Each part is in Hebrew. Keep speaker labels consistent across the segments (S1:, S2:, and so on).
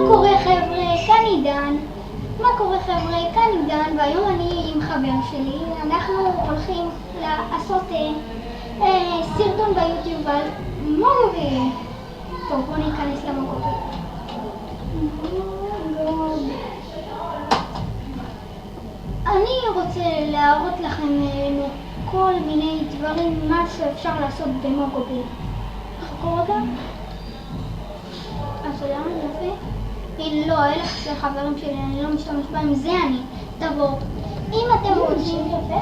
S1: קורה חבר'ה? כאן עידן. מה קורה חבר'ה? כאן עידן, והיום אני עם חבר שלי. אנחנו הולכים לעשות סרטון ביוטיוב על מוגובי. טוב, בואו ניכנס למוגובי. אני רוצה להראות לכם כל מיני דברים, מה שאפשר לעשות במוגובי. חכו רגע. אז אתה יודע מה זה יפה? לא, אלה של חברים שלי, אני לא משתמש בהם, זה אני. תבוא. אם אתם רוצים יפה,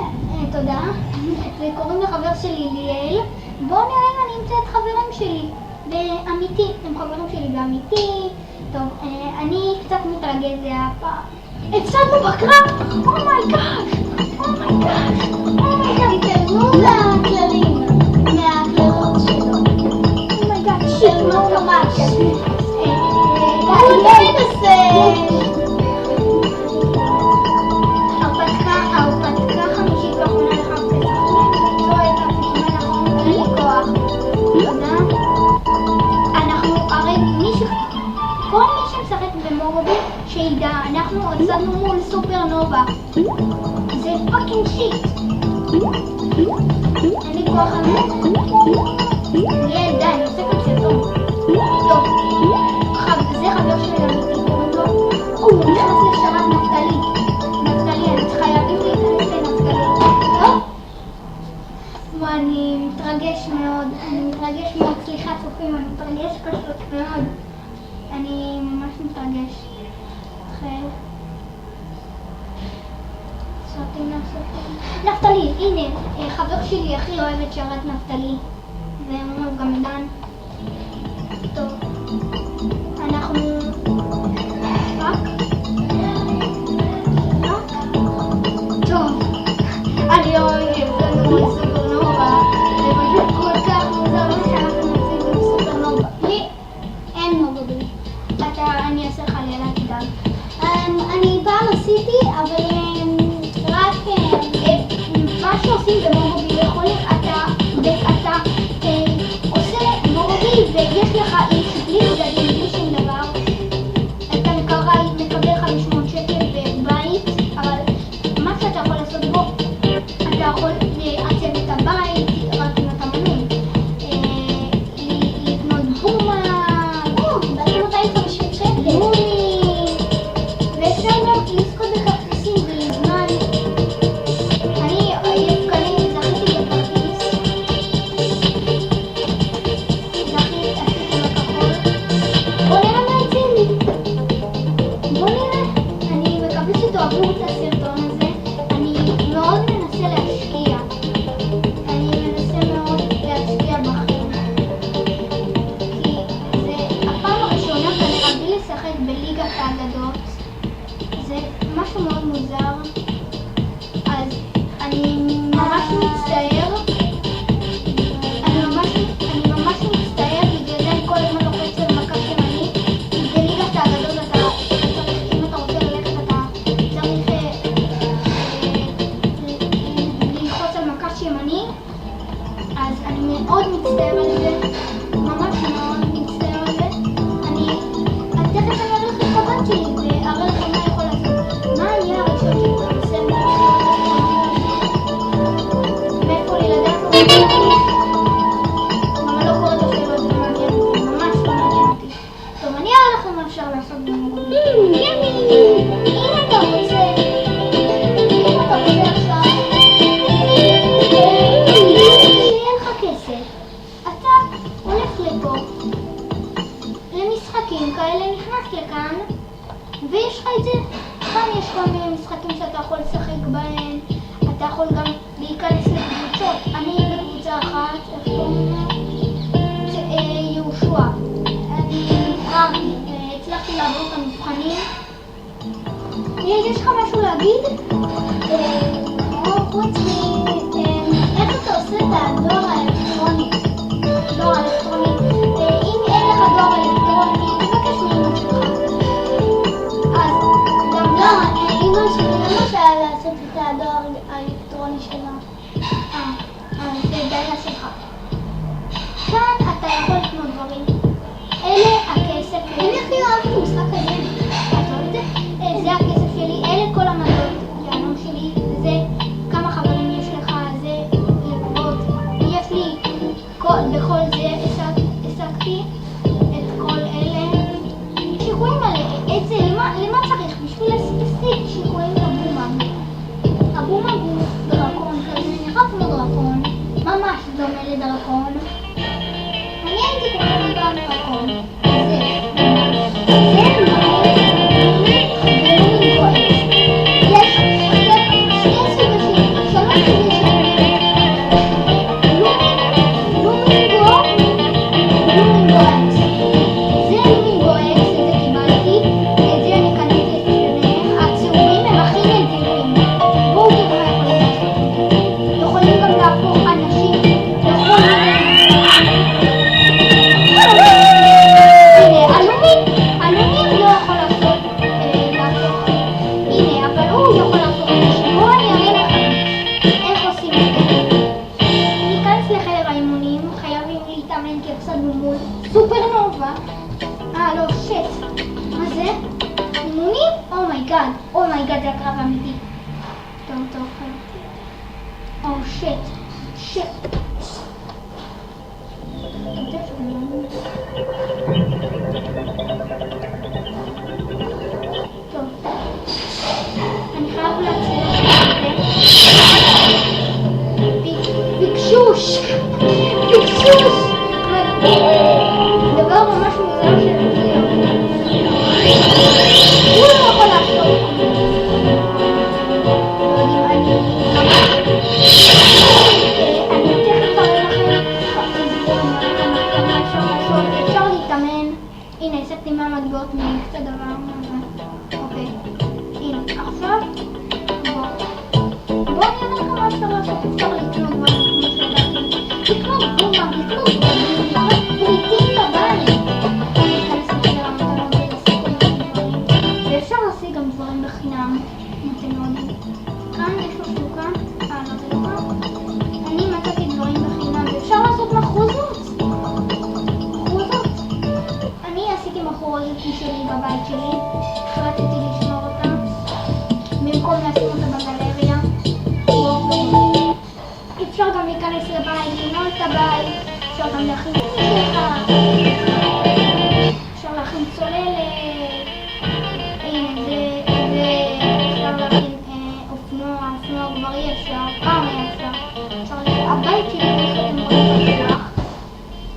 S1: תודה. וקוראים לחבר שלי ליאל. בואו נראה אם אני אמצא את חברים שלי באמיתי. הם חברים שלי באמיתי. טוב, אני קצת מתרגז, זה הפעם. הפסדנו בקרב! אומייגאד! אומייגאד! אומייגאד! תתנו לכללים, מהכללות שלו. אומייגאד, שיתנו ממש. ההרפתקה חמישית ואחרונה לחפש. למצוא את הפתרון הנכון ולכוח. תודה. אנחנו, הרי כל מי שמשחק במוגובי שידע, אנחנו הפסדנו מול סופרנובה. זה פאקינג שיט. אין לי כוח על זה. ליאל, די, אני עושה כאן סרטון. טוב. זה חבר שלי אמיתי, קוראים לו. הוא נכנס לשרת נפתלי. נפתלי, חייבים להיכנס לנפתלי. טוב? אני מתרגש מאוד. סליחה צופים, אני מתרגש פשוט מאוד. אני ממש מתרגש. אחרי נפתלי, הנה, חבר שלי הכי אוהב את שרת נפתלי. והוא גם דן. טוב. אנחנו טוב, אני אוהב לנו סופרנובה. זה פשוט כל כך מוזר שאנחנו נמצאים עם סופרנובה. לי אין מוגובי. אני אעשה לך לילה תדאג. אני פעם עשיתי, אבל רק מה שעושים במוגובי יכולים, אתה עושה מוגובי ויש לך איש בלי בגדים, בלי שום דבר. אתה מקבל 500 שקל בבית, אבל מה שאתה יכול לעשות בו, אתה יכול לעצב את הבית, רק אם אתה מנוי, לקנות בומה, בעצם 250 שקל, ואפשר גם לזכות בכרטיסים בזמן. אני קניתי, זכיתי בכרטיס, בוא נראה מה יצא לי. בוא נראה. אני מקווה שתאהבו את הסרטון הזה. אני מאוד מנסה להשקיע. בכם. כי זה הפעם הראשונה כנראה בלי לשחק בליגת האגדות. זה משהו מאוד מוזר. אז אני ממש מצטער. אני ממש מצטער, בגלל זה אני כל הזמן לוחץ על מקש ימני. בליגת האגדות אתה צריך, אם אתה רוצה ללכת, אתה צריך ללחוץ על מקש ימני. אז אני מאוד מצטער על זה. ממש מאוד מצטער על זה. תכף אני אראה לכם חוות שלי ואראה לכם מה יכול לעשות. מה יהיה הראשון שאתה עושה מאיפה לי לדעת מה אני אבל לא קורא את השאלות, זה מעניין אותי, ממש לא מעניין אותי. טוב, אני אראה לכם מה אפשר לעשות במוגובי. אם אתה רוצה עכשיו שיהיה לך כסף, אתה הולך לפה למשחקים כאלה, נכנס לכאן ויש לך את זה. כאן יש כל מיני משחקים שאתה יכול לשחק בהם. אתה יכול גם להיכנס לקבוצות. אני בקבוצה אחת, איך קוראים לה? יהושע. אני הצלחתי לעבור את המבחנים. יש לך משהו להגיד? חוץ איך אתה עושה את הדואר האלקטרוני? דואר אלקטרוני. אם אין לך דואר אלקטרוני, תבקש מאמא שלך. אז גם אמא שלי לא רוצה לעשות את הדואר האלקטרוני שלה. זה בעיה שלך. כאן אתה יכול לקנות דברים. אלה הכסף. אני הכי אוהבת משחק הזה. סופרנובה. לא, שיט. מה זה? אימונים? אומייגאד, זה הקרב האמיתי. טוב, שיט. טוב. אני חייב להצליח את זה. פיקשוש! דבר ממש מוזר של הוא לא יכול לעשות. אני תכף אראה לכם אפשר להתאמן. הנה, השגתי מהמטבעות מקצת דבר. אוקיי, הנה, עכשיו בואו נראה לכם מה אפשר לעשות. אפשר לקנות דברים כמו שלדעתי. לקנות פריטים לבית. ואפשר להשיג גם דברים בחינם, אם אתם לא יודעים. כאן יש לו שוקה, לא זה לא כך. אני מצאתי דברים בחינם, ואפשר לעשות מחרוזות. אני עשיתי מחרוזת שלי בבית שלי, החלטתי לשמור אותה, במקום לשים אותה בגלריה. אפשר גם להיכנס לבית, לנעול את הבית, אפשר גם להכין שלך, אפשר להכין צוללת. אפשר להכין אופנוע כבר אי אפשר, פעם היה אפשר. הבית שלי הולך להיות מאוד פתוח.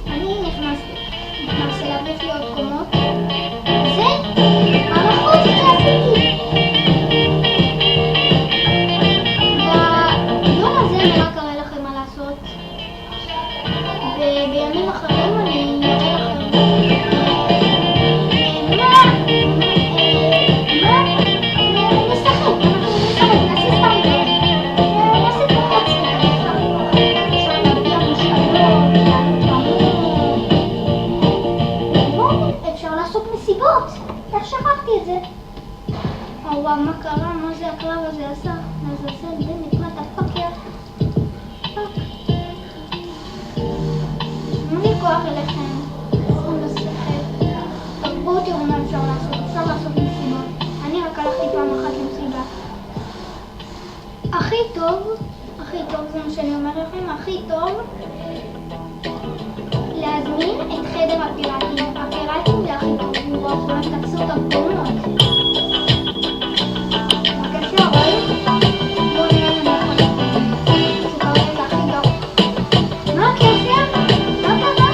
S1: אני נכנס אליו, יש לי עוד קומות. זה המחוז שעשיתי. ביום הזה אני רק אראה לכם מה לעשות. ובימים אחרים אני אראה לכם את זה. וואו, מה קרה? מה זה הקרב הזה עשה? נזלזל, זה נקמת הפאקר. אין לי כוח אליכם. אין לשחק. טוב, בואו תראו מה אפשר לעשות. אפשר לעשות מסיבות. אני רק הלכתי פעם אחת למסיבה. הכי טוב זה מה שאני אומר לכם, הכי טוב להזמין את חדר הפיראטים. הפיראטים זה הכי טוב. וואו, ממש תפסו אותם קומות. בבקשה, רואים? בואו נראה לנו שקורה זה הכי טוב. מה הקשר? מה קרה?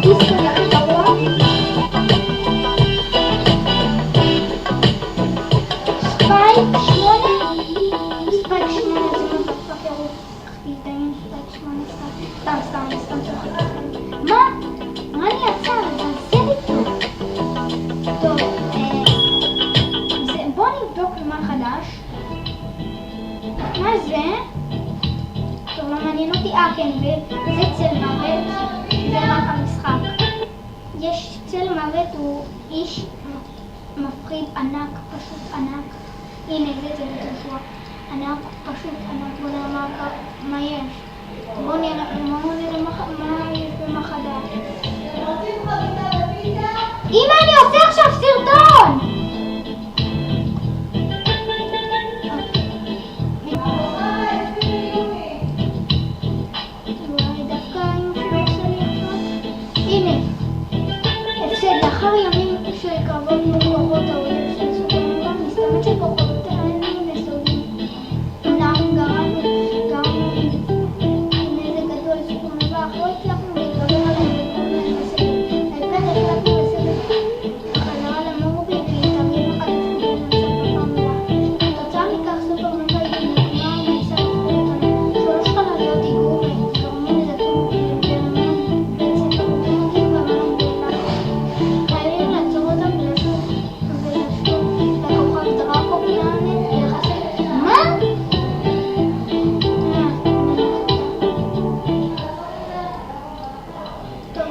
S1: דיסקו זה הכי גרוע. ספייק 8 זה לא בפאקר, הוא צריכתי להתאמן ספייק 8 סתם צוחקת. מה אני יצא? זה איתו. טוב, בואו נבדוק מה חדש. מה זה? טוב, לא מעניין אותי. כן, זה צל מוות. זה רק המשחק. יש צל מוות, הוא איש מפחיד ענק, פשוט ענק. הנה, זה צל יהושע. ענק, פשוט ענק. בואו נראה מה יש. בואו נראה מה יש ומה חדש. אמא, אני עושה עכשיו סרטון! אולי דווקא אמא שלא עושה לי עכשיו. הנה, הפסד לאחר ימים של קרבות מורכבות האויב של סופרנובה, מסתמן שכוחות האלה נסוגים. אומנם גרמנו נזק גדול לסופרנובה, אך לא הצלחנו להתגבר עליהם ולגרום להם לסגת. ההפך, החלטנו לסגת בחזרה למובי ולהתארגן מחדש כדי לנצח סופרנובה. כתוצאה מכך סופרנובה התנקמה ונעשה לפעולתנו. 3 חלליות היגרו וגרמו נזקים ברמן וצפרוגים והמון גדולה. חייבים לעצור אותם ולשוב לכוכב דראקופיאן ולחסל. מה? טוב,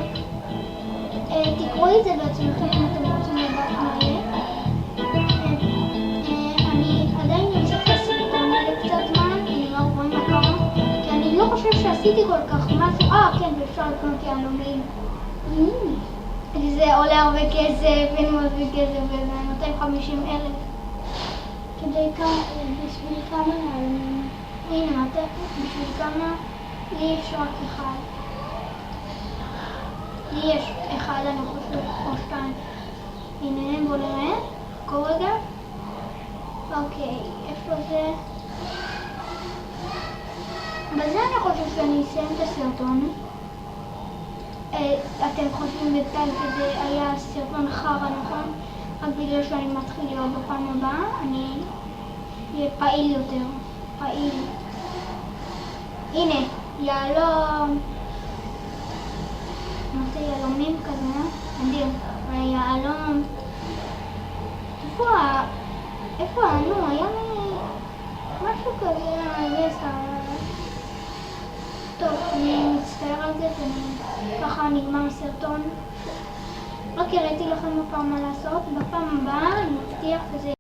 S1: תקראו את זה בעצמכם אם אתם רוצים לדעת מה יהיה. אני עדיין אמשיך לסרטון קצת זמן, אני לא רואה מה קרה, כי אני לא חושב שעשיתי כל כך משהו. כן, ואפשר לקנות יהלומים. זה עולה הרבה כסף, אין הרבה כסף, וזה 250,000.
S2: בשביל כמה יהלומים?
S1: הנה, בשביל כמה? לי יש רק אחד. לי יש אחד, אני חושב, או שתיים. הנה, בוא נראה. חכו רגע. אוקיי, איפה זה? בזה אני חושב שאני אסיים את הסרטון. אתם חושבים בינתיים שזה היה סרטון חרא, נכון? רק בגלל שאני מתחיל להיות בפעם הבאה, אני אהיה פעיל יותר. פעיל. הנה, יהלום. אמרתי יהלומים כזה, מדהים. יהלום. איפה נו, היה לי משהו כזה, זה סתם. טוב, אני מצטער על זה, ככה נגמר הסרטון. רק הראיתי לכם בפעם מה לעשות, בפעם הבאה אני מבטיח שזה